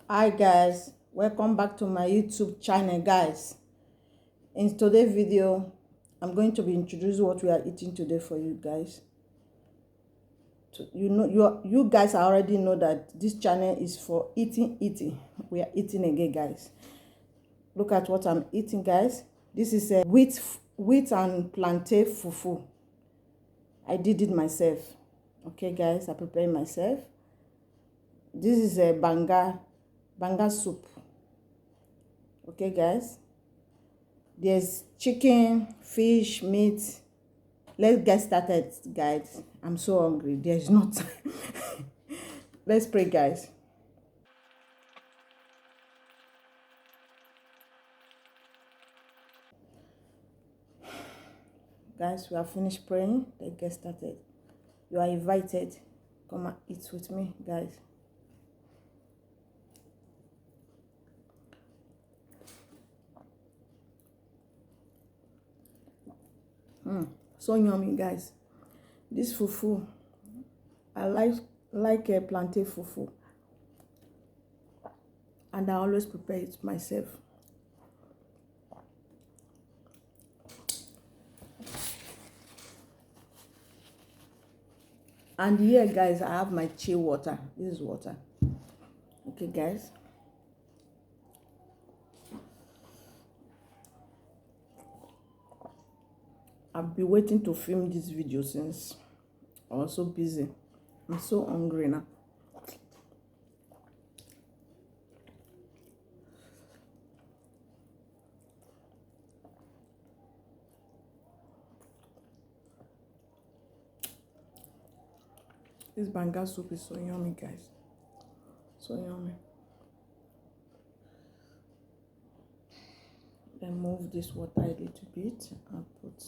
Hi guys, welcome back to my YouTube channel guys. In today's video, I'm going to be introducing what we are eating today for you guys. You guys already know that this channel is for eating. We are eating again guys. Look at what I'm eating guys. This is a wheat and plantain fufu. I did it myself. Okay guys, I prepared myself. This is a banga soup. Okay guys, there's chicken, fish, meat. Let's get started guys. I'm so hungry, there's no time. Let's pray guys. Guys, we have finished praying. Let's get started. You are invited. Come and eat with me guys. So yummy guys. This fufu, I like a plantain fufu, and I always prepare it myself. And here guys, I have my chill water. This is water. Okay guys, I've been waiting to film this video since I was so busy. I'm so hungry now. This banga soup is so yummy guys. So yummy. Then move this water a little bit and put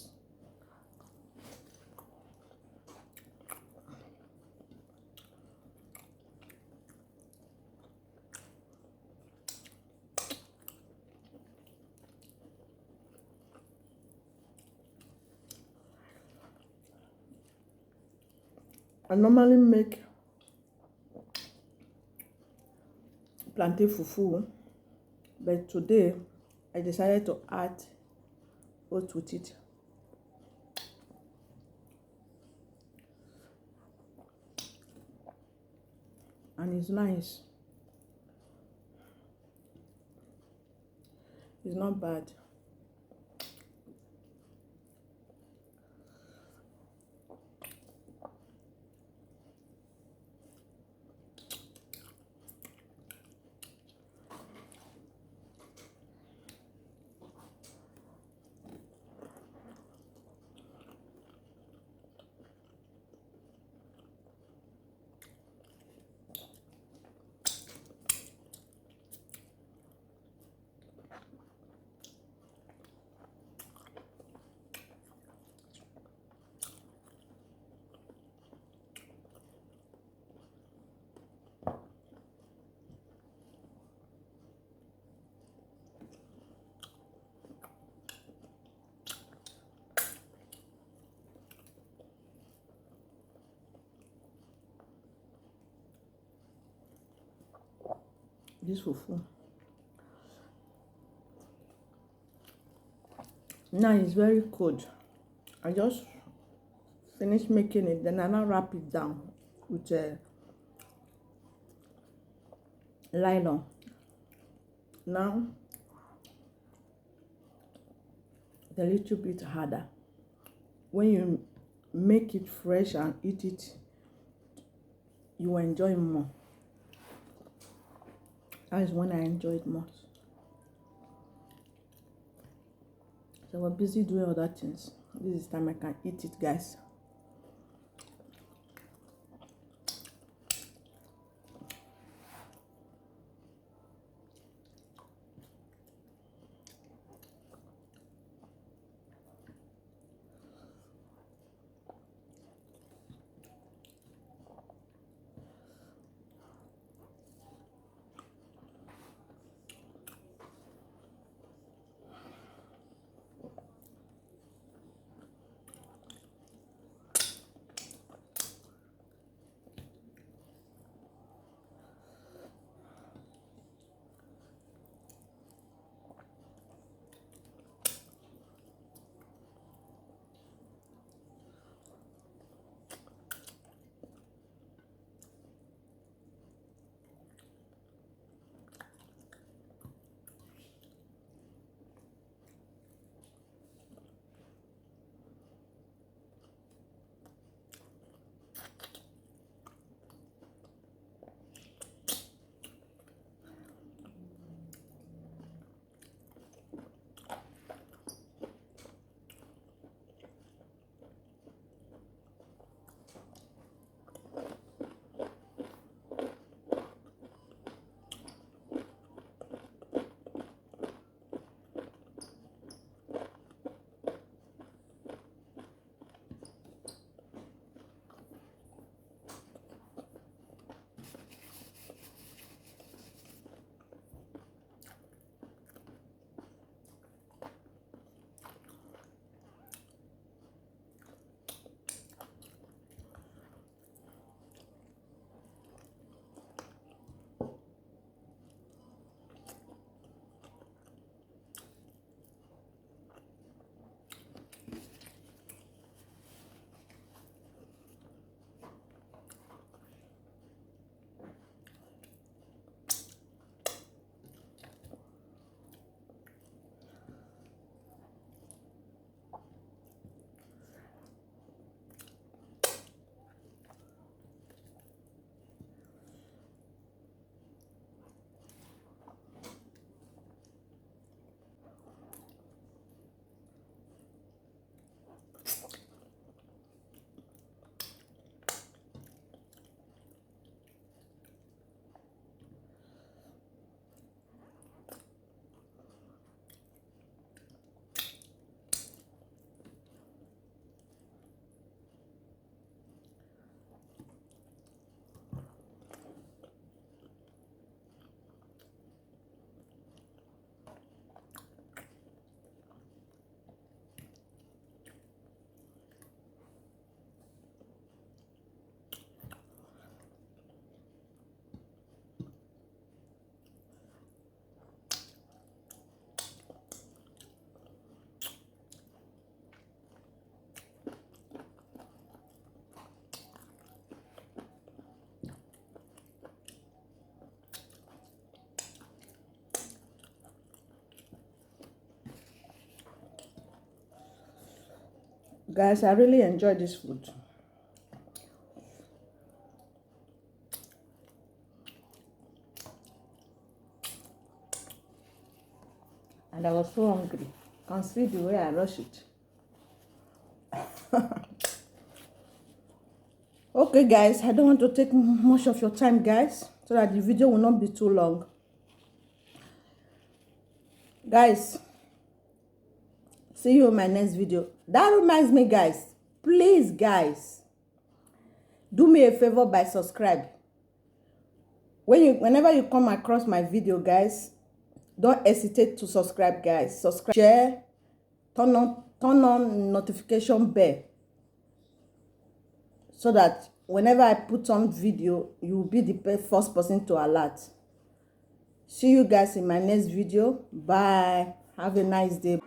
I normally make plantain fufu, but today I decided to add oat with it. And it's nice. It's not bad. This fufu. Now it's very cold. I just finished making it, then I now wrap it down with a nylon. Now it's a little bit harder. When you make it fresh and eat it, you enjoy more. That is when I enjoy it most. So we're busy doing other things. This is time I can eat it, guys. Guys, I really enjoy this food. And I was so hungry. You can see the way I rush it. Okay, guys, I don't want to take much of your time, guys, so that the video will not be too long. Guys, see you in my next video. That reminds me, guys, please, guys, do me a favor by subscribe. Whenever you come across my video, guys, don't hesitate to subscribe, guys. Subscribe, share, turn on notification bell, so that whenever I put on video, you will be the first person to alert. See you guys in my next video. Bye. Have a nice day.